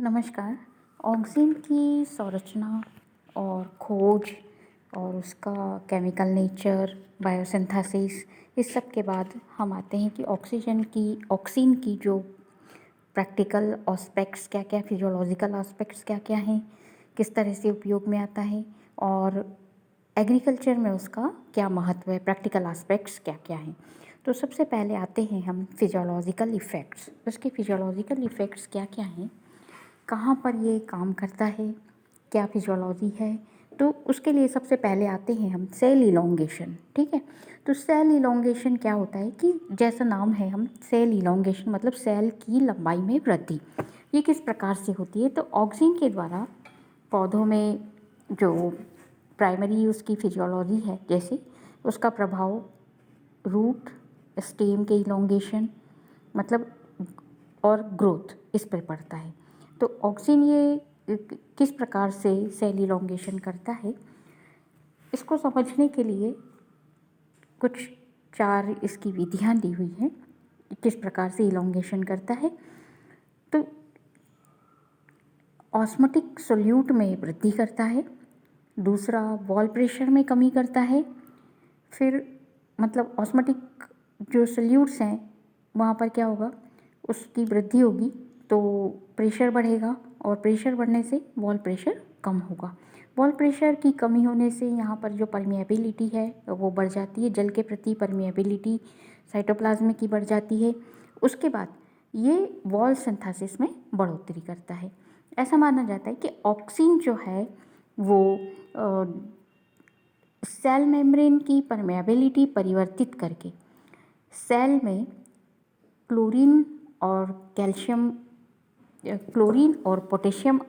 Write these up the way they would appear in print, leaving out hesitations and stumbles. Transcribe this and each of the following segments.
नमस्कार। ऑक्सीजन की संरचना और खोज और उसका केमिकल नेचर, बायोसिंथेसिस, इस सब के बाद हम आते हैं कि ऑक्सीजन की जो प्रैक्टिकल एस्पेक्ट्स क्या-क्या, फिजियोलॉजिकल एस्पेक्ट्स क्या-क्या हैं, किस तरह से उपयोग में आता है और एग्रीकल्चर में उसका क्या महत्व है, प्रैक्टिकल एस्पेक्ट्स क्या-क्या हैं। तो सबसे पहले आते हैं हम फिजियोलॉजिकल इफ़ेक्ट्स। उसके फिजियोलॉजिकल इफ़ेक्ट्स क्या-क्या हैं, कहाँ पर ये काम करता है, क्या फिजियोलॉजी है। तो उसके लिए सबसे पहले आते हैं हम सेल इलोंगेशन। ठीक है, तो सेल इलोंगेशन क्या होता है कि जैसा नाम है, हम सेल इलोंगेशन मतलब सेल की लंबाई में वृद्धि। ये किस प्रकार से होती है, तो ऑक्सीजन के द्वारा पौधों में जो प्राइमरी उसकी फिजियोलॉजी है, जैसे उसका प्रभाव रूट स्टेम के इलोंगेशन मतलब और ग्रोथ इस पर पड़ता है। तो ऑक्सीजन ये किस प्रकार से सेल इलोंगेशन करता है, इसको समझने के लिए कुछ 4 इसकी विधियां दी हुई हैं, किस प्रकार से इलोंगेशन करता है। तो ऑस्मोटिक सोल्यूट में वृद्धि करता है, दूसरा वॉल प्रेशर में कमी करता है, फिर मतलब ऑस्मोटिक जो सोल्यूट्स हैं वहाँ पर क्या होगा, उसकी वृद्धि होगी तो प्रेशर बढ़ेगा और प्रेशर बढ़ने से वॉल प्रेशर कम होगा। वॉल प्रेशर की कमी होने से यहाँ पर जो परमिएबिलिटी है वो बढ़ जाती है, जल के प्रति परमिएबिलिटी साइटोप्लाज्म की बढ़ जाती है। उसके बाद ये वॉल सिंथेसिस में बढ़ोतरी करता है। ऐसा माना जाता है कि ऑक्सीजन जो है वो सेल मेम्ब्रेन की परमेबिलिटी परिवर्तित करके सेल में क्लोरीन और पोटेशियम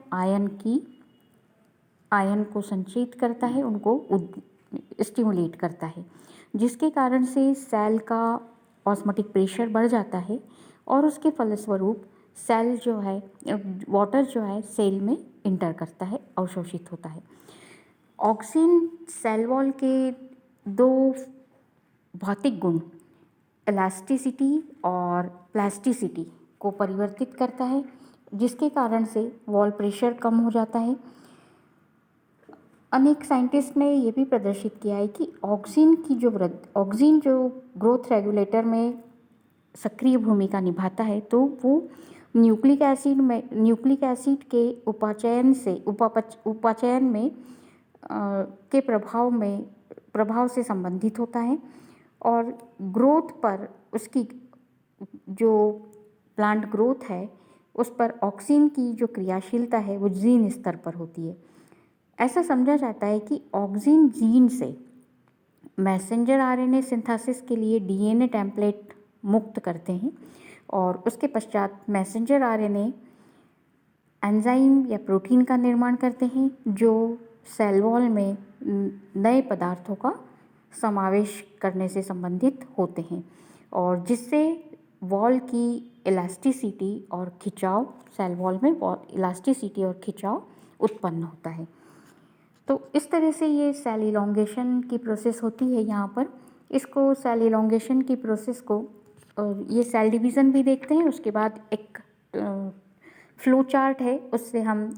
आयन को संचित करता है, उनको स्टिमुलेट करता है, जिसके कारण से सेल का ऑस्मोटिक प्रेशर बढ़ जाता है और उसके फलस्वरूप सेल जो है वाटर जो है सेल में इंटर करता है, अवशोषित होता है। ऑक्सीजन सेल वॉल के 2 भौतिक गुण इलास्टिसिटी और प्लास्टिसिटी को परिवर्तित करता है, जिसके कारण से वॉल प्रेशर कम हो जाता है। अनेक साइंटिस्ट ने ये भी प्रदर्शित किया है कि ऑक्सीजन जो ग्रोथ रेगुलेटर में सक्रिय भूमिका निभाता है, तो वो न्यूक्लिक एसिड के उपाचयन में के प्रभाव से संबंधित होता है और ग्रोथ पर उसकी जो प्लांट ग्रोथ है उस पर ऑक्सीजन की जो क्रियाशीलता है वो जीन स्तर पर होती है। ऐसा समझा जाता है कि ऑक्सीजन जीन से मैसेंजर आरएनए सिंथेसिस के लिए डीएनए टेम्पलेट मुक्त करते हैं और उसके पश्चात मैसेंजर आरएनए एंजाइम या प्रोटीन का निर्माण करते हैं, जो सेल वॉल में नए पदार्थों का समावेश करने से संबंधित होते हैं और जिससे वॉल की इलास्टिसिटी और खिंचाव, सेल वॉल में इलास्टिसिटी और खिंचाव उत्पन्न होता है। तो इस तरह से ये सेल इलोंगेशन की प्रोसेस होती है। यहाँ पर इसको सेल इलोंगेशन की प्रोसेस को ये सेल डिवीज़न भी देखते हैं। उसके बाद एक फ्लो चार्ट है, उससे हम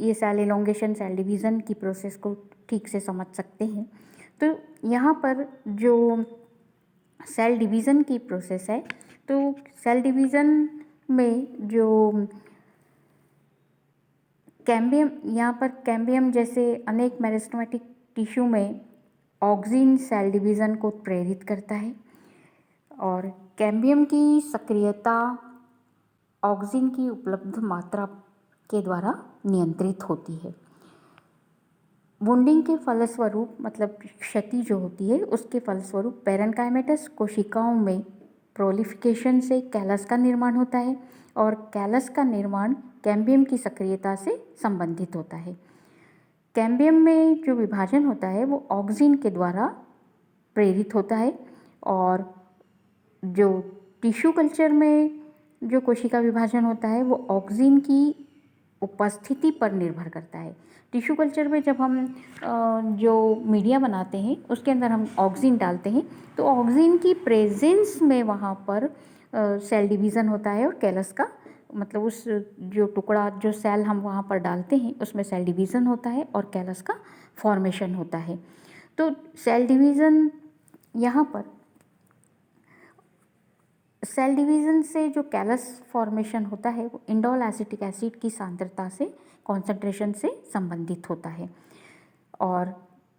ये सेल इलोंगेशन सेल डिवीज़न की प्रोसेस को ठीक से समझ सकते हैं। तो यहाँ पर जो सेल डिवीज़न की प्रोसेस है, तो सेल डिवीज़न में जो यहाँ पर कैम्बियम जैसे अनेक मेरिस्टेमेटिक टिश्यू में ऑक्सीजन सेल डिवीज़न को प्रेरित करता है और कैम्बियम की सक्रियता ऑक्सीजन की उपलब्ध मात्रा के द्वारा नियंत्रित होती है। वुंडिंग के फलस्वरूप मतलब क्षति जो होती है उसके फलस्वरूप पेरेन्काइमेटस कोशिकाओं में प्रोलिफिकेशन से कैलस का निर्माण होता है और कैलस का निर्माण कैम्बियम की सक्रियता से संबंधित होता है। कैम्बियम में जो विभाजन होता है वो ऑक्सीजन के द्वारा प्रेरित होता है और जो टिश्यू कल्चर में जो कोशिका विभाजन होता है वो ऑक्सीजन की उपस्थिति पर निर्भर करता है। टिश्यू कल्चर में जब हम जो मीडिया बनाते हैं उसके अंदर हम ऑक्सीजन डालते हैं, तो ऑक्सीजन की प्रेजेंस में वहाँ पर सेल डिवीज़न होता है और कैलस का मतलब उस जो टुकड़ा जो सेल हम वहाँ पर डालते हैं उसमें सेल डिवीज़न होता है और कैलस का फॉर्मेशन होता है। तो सेल डिवीज़न यहाँ पर सेल डिवीज़न से जो कैलस फॉर्मेशन होता है वो इंडोल एसिटिक एसिड की सांद्रता से कॉन्सेंट्रेशन से संबंधित होता है। और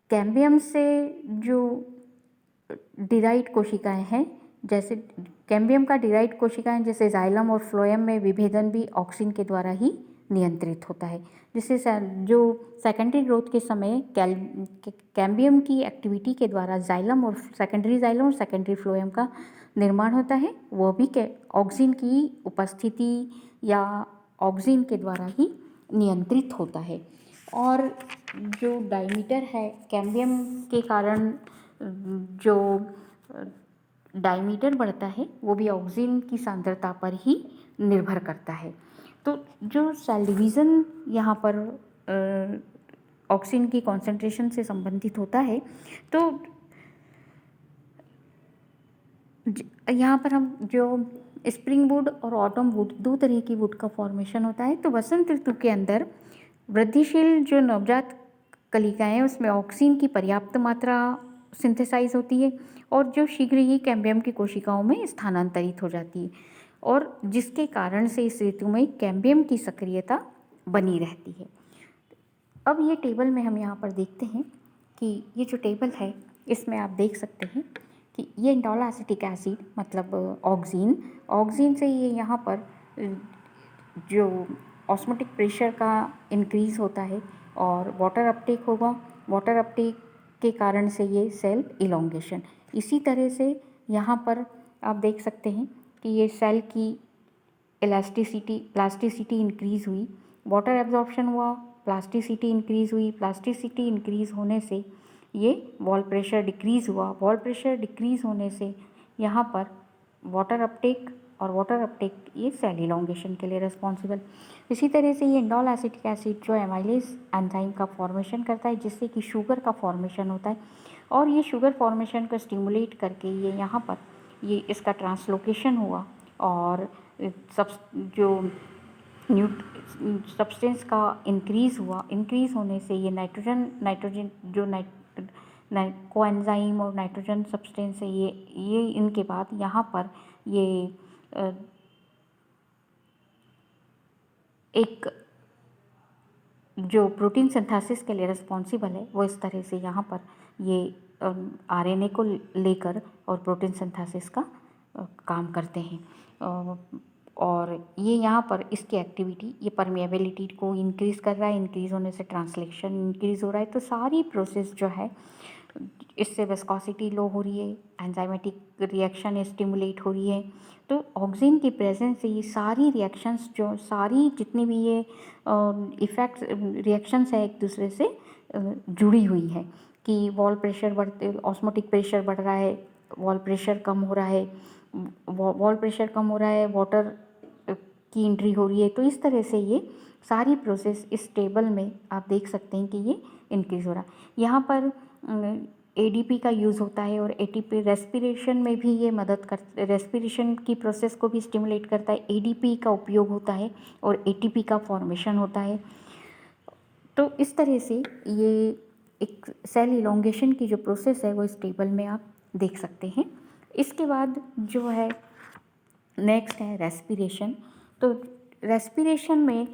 कैम्बियम से जो डिराइड कोशिकाएं हैं, जैसे कैम्बियम का डिराइड कोशिकाएं जैसे जाइलम और फ्लोएम में विभेदन भी ऑक्सिन के द्वारा ही नियंत्रित होता है, जिससे जो सेकेंडरी ग्रोथ के समय कैम्बियम की एक्टिविटी के द्वारा जाइलम और सेकेंडरी फ्लोएम का निर्माण होता है, वो भी ऑक्सिन की उपस्थिति या ऑक्सिन के द्वारा ही नियंत्रित होता है। और जो डायमीटर है कैम्बियम के कारण जो डायमीटर बढ़ता है वो भी ऑक्सिन की सांद्रता पर ही निर्भर करता है। तो जो सेल डिवीज़न यहाँ पर ऑक्सिन की कॉन्सेंट्रेशन से संबंधित होता है, तो यहाँ पर हम जो स्प्रिंग वुड और ऑटम वुड, दो तरह की वुड का फॉर्मेशन होता है। तो वसंत ऋतु के अंदर वृद्धिशील जो नवजात कलिकाएं हैं उसमें ऑक्सिन की पर्याप्त मात्रा सिंथेसाइज होती है और जो शीघ्र ही कैम्बियम की कोशिकाओं में स्थानांतरित हो जाती है, और जिसके कारण से इस ऋतु में कैम्बियम की सक्रियता बनी रहती है। अब ये टेबल में हम यहाँ पर देखते हैं कि ये जो टेबल है इसमें आप देख सकते हैं कि ये इंडोल एसिटिक एसिड मतलब ऑक्सिन से ये यहाँ पर जो ऑस्मोटिक प्रेशर का इंक्रीज़ होता है और वाटर अपटेक होगा। वाटर अपटेक के कारण से ये सेल इलोंगेशन। इसी तरह से यहाँ पर आप देख सकते हैं कि ये सेल की प्लास्टिसिटी इंक्रीज़ हुई, वाटर एब्जॉर्प्शन हुआ, प्लास्टिसिटी इंक्रीज़ हुई, प्लास्टिसिटी इंक्रीज़ होने से ये वॉल प्रेशर डिक्रीज़ हुआ, वॉल प्रेशर डिक्रीज़ होने से यहाँ पर वाटर अपटेक और वाटर अपटेक ये सेल इलोंगेशन के लिए रिस्पॉन्सिबल। इसी तरह से ये इंडोल एसिटिक एसिड जो एमाइलेज एंजाइम का फॉर्मेशन करता है जिससे कि शुगर का फॉर्मेशन होता है, और ये शुगर फॉर्मेशन को स्टिमुलेट करके ये यहाँ पर ये इसका ट्रांसलोकेशन हुआ और जो सब्सटेंस का इंक्रीज़ हुआ। इंक्रीज़ होने से ये नाइट्रोजन जो कोएंजाइम और नाइट्रोजन सब्सटेंस है ये इनके बाद यहाँ पर ये एक जो प्रोटीन सिंथेसिस के लिए रिस्पॉन्सिबल है वो इस तरह से यहाँ पर ये आरएनए को लेकर और प्रोटीन सिंथेसिस का काम करते हैं। और ये यहाँ पर इसकी एक्टिविटी ये परमेबिलिटी को इंक्रीज़ कर रहा है, इंक्रीज़ होने से ट्रांसलेशन इंक्रीज़ हो रहा है। तो सारी प्रोसेस जो है इससे विस्कोसिटी लो हो रही है, एंजाइमेटिक रिएक्शन स्टिमुलेट हो रही है। तो ऑक्सिन की प्रेजेंस से ये सारी रिएक्शंस जो सारी जितनी भी ये इफ़ेक्ट्स रिएक्शंस है एक दूसरे से जुड़ी हुई है कि वॉल प्रेशर बढ़ते, ऑस्मोटिक प्रेशर बढ़ रहा है, वॉल प्रेशर कम हो रहा है, वाटर की एंट्री हो रही है। तो इस तरह से ये सारी प्रोसेस इस टेबल में आप देख सकते हैं कि ये इंक्रीज़ हो रहा है। यहाँ पर एडीपी का यूज़ होता है और एटीपी रेस्पिरेशन में भी ये मदद कर, रेस्पिरेशन की प्रोसेस को भी स्टिमुलेट करता है। एडीपी का उपयोग होता है और एटीपी का फॉर्मेशन होता है। तो इस तरह से ये एक सेल इलोंगेशन की जो प्रोसेस है वो इस टेबल में आप देख सकते हैं। इसके बाद जो है नेक्स्ट है रेस्पिरेशन। तो रेस्पिरेशन में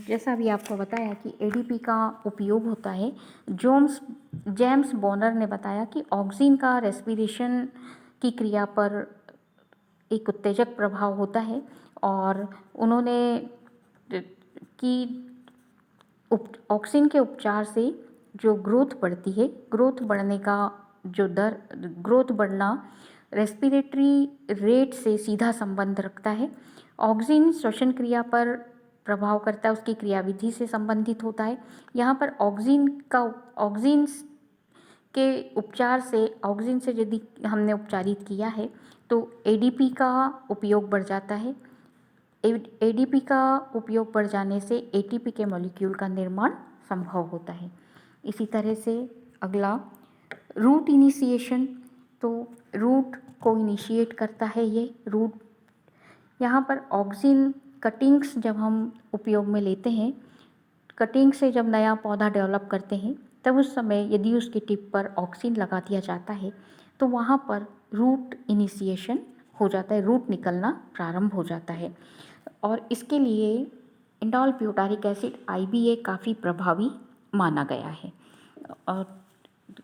जैसा अभी आपको बताया कि एडीपी का उपयोग होता है। जेम्स बॉनर ने बताया कि ऑक्सिन का रेस्पिरेशन की क्रिया पर एक उत्तेजक प्रभाव होता है और उन्होंने कि ऑक्सिन के उपचार से जो ग्रोथ बढ़ती है, ग्रोथ बढ़ने का जो ग्रोथ बढ़ना रेस्पिरेटरी रेट से सीधा संबंध रखता है। ऑक्सिन श्वसन क्रिया पर प्रभाव करता है, उसकी क्रियाविधि से संबंधित होता है। यहाँ पर ऑक्सिन के उपचार से ऑक्सिन से यदि हमने उपचारित किया है तो एडीपी का उपयोग बढ़ जाता है। एडीपी का उपयोग बढ़ जाने से एटीपी के मॉलिक्यूल का निर्माण संभव होता है। इसी तरह से अगला रूट इनिशिएशन। तो रूट को इनिशिएट करता है ये रूट। यहाँ पर ऑक्सिन कटिंग्स जब हम उपयोग में लेते हैं, कटिंग से जब नया पौधा डेवलप करते हैं, तब उस समय यदि उसकी टिप पर ऑक्सिन लगा दिया जाता है तो वहाँ पर रूट इनिशिएशन हो जाता है, रूट निकलना प्रारंभ हो जाता है। और इसके लिए इंडोल ब्यूटारिक एसिड IBA काफ़ी प्रभावी माना गया है।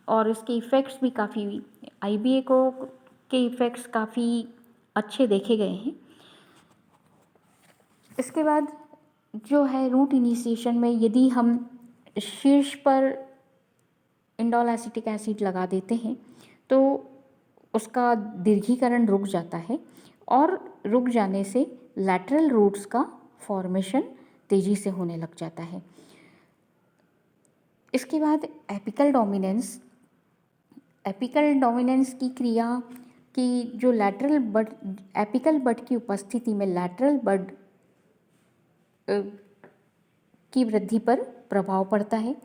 और इसके इफ़ेक्ट्स भी काफ़ी, IBA के इफ़ेक्ट्स काफ़ी अच्छे देखे गए हैं। इसके बाद जो है रूट इनिशिएशन में यदि हम शीर्ष पर इंडोल एसिटिक एसिड लगा देते हैं तो उसका दीर्घीकरण रुक जाता है, और रुक जाने से लैटरल रूट्स का फॉर्मेशन तेज़ी से होने लग जाता है। इसके बाद एपिकल डोमिनेंस की क्रिया की जो लैटरल बड, एपिकल बड की उपस्थिति में लैटरल बड की वृद्धि पर प्रभाव पड़ता है।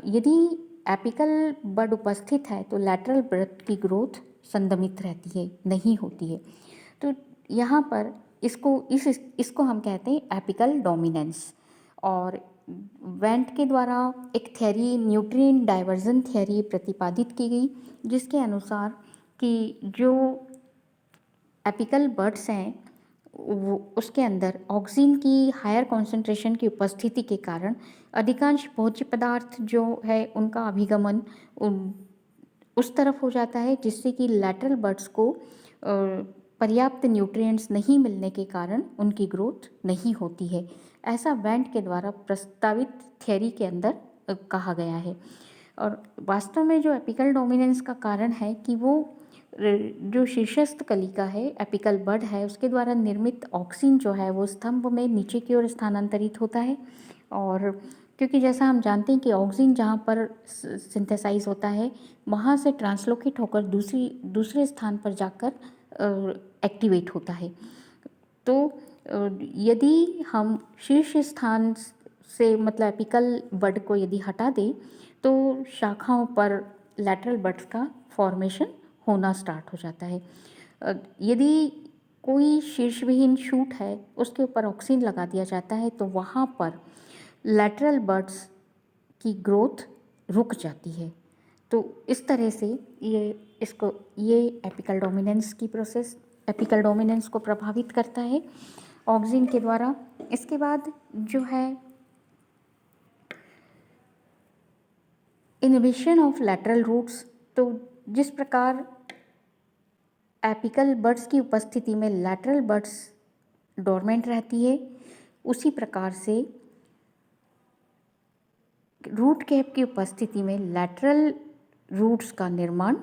यदि एपिकल बड उपस्थित है तो लैटरल बड की ग्रोथ संदमित रहती है, नहीं होती है। तो यहाँ पर इसको हम कहते हैं एपिकल डोमिनेंस। और वेंट के द्वारा एक थ्योरी, न्यूट्रिएंट डाइवर्जन थ्योरी प्रतिपादित की गई, जिसके अनुसार कि जो एपिकल बड्स हैं वो उसके अंदर ऑक्सीन की हायर कॉन्सेंट्रेशन की उपस्थिति के कारण अधिकांश भोज्य पदार्थ जो है उनका अभिगमन उस तरफ हो जाता है, जिससे कि लैटरल बड्स को पर्याप्त न्यूट्रिएंट्स नहीं मिलने के कारण उनकी ग्रोथ नहीं होती है। ऐसा वेंट के द्वारा प्रस्तावित थ्योरी के अंदर कहा गया है। और वास्तव में जो एपिकल डोमिनेंस का कारण है कि वो जो शीर्षस्थ कलिका है, एपिकल बड है, उसके द्वारा निर्मित ऑक्सीन जो है वो स्तंभ में नीचे की ओर स्थानांतरित होता है। और क्योंकि जैसा हम जानते हैं कि ऑक्सीन जहाँ पर सिंथेसाइज होता है वहाँ से ट्रांसलोकेट होकर दूसरे स्थान पर जाकर एक्टिवेट होता है। तो यदि हम शीर्ष स्थान से मतलब एपिकल बड को यदि हटा दें तो शाखाओं पर लैटरल बड्स का फॉर्मेशन होना स्टार्ट हो जाता है। यदि कोई शीर्षविहीन शूट है उसके ऊपर ऑक्सीन लगा दिया जाता है तो वहाँ पर लैटरल बड्स की ग्रोथ रुक जाती है। तो इस तरह से ये एपिकल डोमिनेंस की प्रोसेस एपिकल डोमिनेंस को प्रभावित करता है ऑक्सीन के द्वारा। इसके बाद जो है इनहिबिशन ऑफ लैटरल रूट्स, तो जिस प्रकार एपिकल बड्स की उपस्थिति में लैटरल बड्स डोरमेंट रहती है, उसी प्रकार से रूट कैप की उपस्थिति में लैटरल रूट्स का निर्माण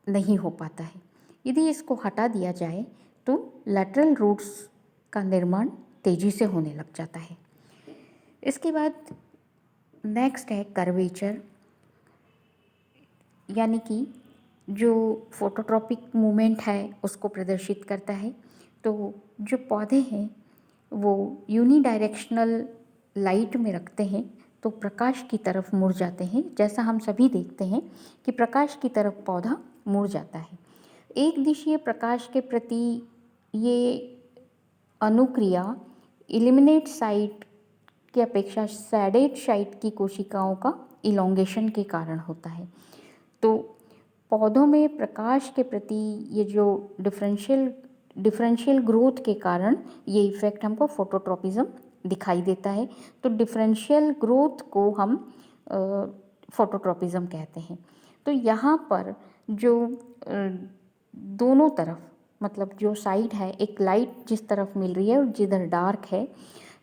नहीं हो पाता है। यदि इसको हटा दिया जाए तो लैटरल रूट्स का निर्माण तेज़ी से होने लग जाता है। इसके बाद नेक्स्ट है कर्वेचर, यानी कि जो फोटोट्रॉपिक मूवमेंट है उसको प्रदर्शित करता है। तो जो पौधे हैं वो यूनिडायरेक्शनल लाइट में रखते हैं तो प्रकाश की तरफ मुड़ जाते हैं, जैसा हम सभी देखते हैं कि प्रकाश की तरफ पौधा मुड़ जाता है। एक दिशीय प्रकाश के प्रति ये अनुक्रिया इल्यूमिनेट साइट की अपेक्षा सैडेड साइट की कोशिकाओं का इलोंगेशन के कारण होता है। तो पौधों में प्रकाश के प्रति ये जो डिफरेंशियल ग्रोथ के कारण ये इफ़ेक्ट हमको फोटोट्रॉपिज्म दिखाई देता है। तो डिफरेंशियल ग्रोथ को हम फोटोट्रॉपिज्म कहते हैं। तो यहाँ पर जो दोनों तरफ मतलब जो साइड है, एक लाइट जिस तरफ मिल रही है और जिधर डार्क है,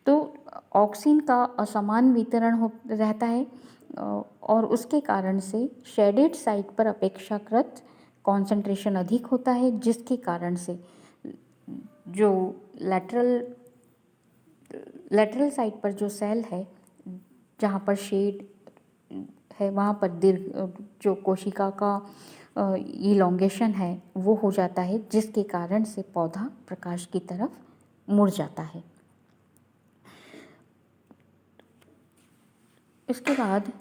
तो ऑक्सीन का असमान वितरण रहता है और उसके कारण से शेडेड साइट पर अपेक्षाकृत कॉन्सेंट्रेशन अधिक होता है, जिसके कारण से जो लैटरल साइड पर जो सेल है जहाँ पर शेड है वहाँ पर दीर्घ जो कोशिका का इलोंगेशन है वो हो जाता है, जिसके कारण से पौधा प्रकाश की तरफ मुड़ जाता है। इसके बाद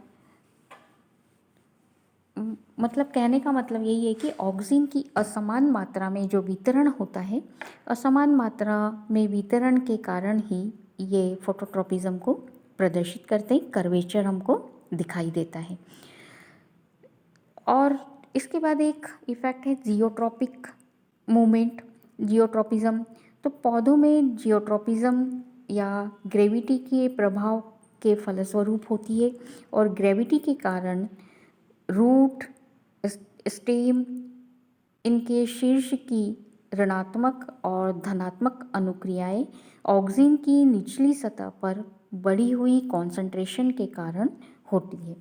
मतलब कहने का मतलब यही है कि ऑक्सीजन की असमान मात्रा में जो वितरण होता है, असमान मात्रा में वितरण के कारण ही ये फोटोट्रॉपिज्म को प्रदर्शित करते हैं, कर्वेचर हमको दिखाई देता है। और इसके बाद एक इफ़ेक्ट है जियोट्रॉपिक मूवमेंट, जियोट्रॉपिज्म। तो पौधों में जियोट्रॉपिज्म या ग्रेविटी के प्रभाव के फलस्वरूप होती है, और ग्रेविटी के कारण रूट, स्टेम, इनके शीर्ष की ऋणात्मक और धनात्मक अनुक्रियाएं ऑक्सीजन की निचली सतह पर बढ़ी हुई कॉन्सेंट्रेशन के कारण होती है।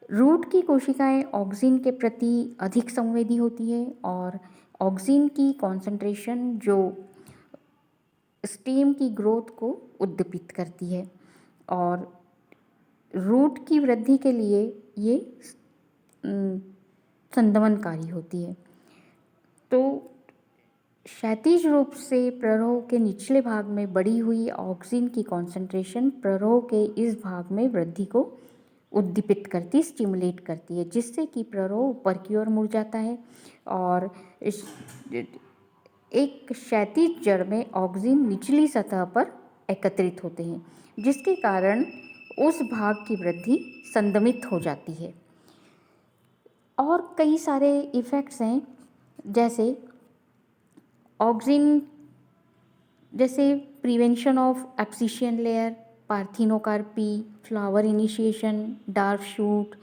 रूट की कोशिकाएं ऑक्सीजन के प्रति अधिक संवेदी होती है, और ऑक्सीजन की कॉन्सेंट्रेशन जो स्टेम की ग्रोथ को उद्दीपित करती है, और रूट की वृद्धि के लिए ये संदमनकारी होती है। तो क्षैतिज रूप से प्ररोह के निचले भाग में बढ़ी हुई ऑक्सीजन की कॉन्सेंट्रेशन प्ररोह के इस भाग में वृद्धि को उद्दीपित करती, स्टिमुलेट करती है, जिससे कि प्ररोह ऊपर की ओर मुड़ जाता है, और एक क्षैतिज जड़ में ऑक्सीजन निचली सतह पर एकत्रित होते हैं, जिसके कारण उस भाग की वृद्धि संदमित हो जाती है। और कई सारे इफ़ेक्ट्स हैं, जैसे ऑक्सीजन, जैसे prevention of abscission layer, parthenocarpy, flower initiation, dark shoot,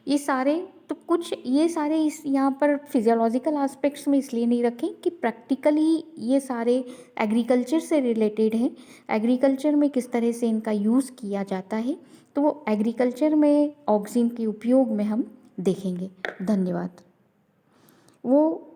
ये सारे, तो कुछ ये सारे इस यहाँ पर फिजियोलॉजिकल एस्पेक्ट्स में इसलिए नहीं रखें कि प्रैक्टिकली ये सारे एग्रीकल्चर से रिलेटेड हैं। एग्रीकल्चर में किस तरह से इनका यूज़ किया जाता है, तो वो एग्रीकल्चर में ऑक्सीजन के उपयोग में हम देखेंगे। धन्यवाद। वो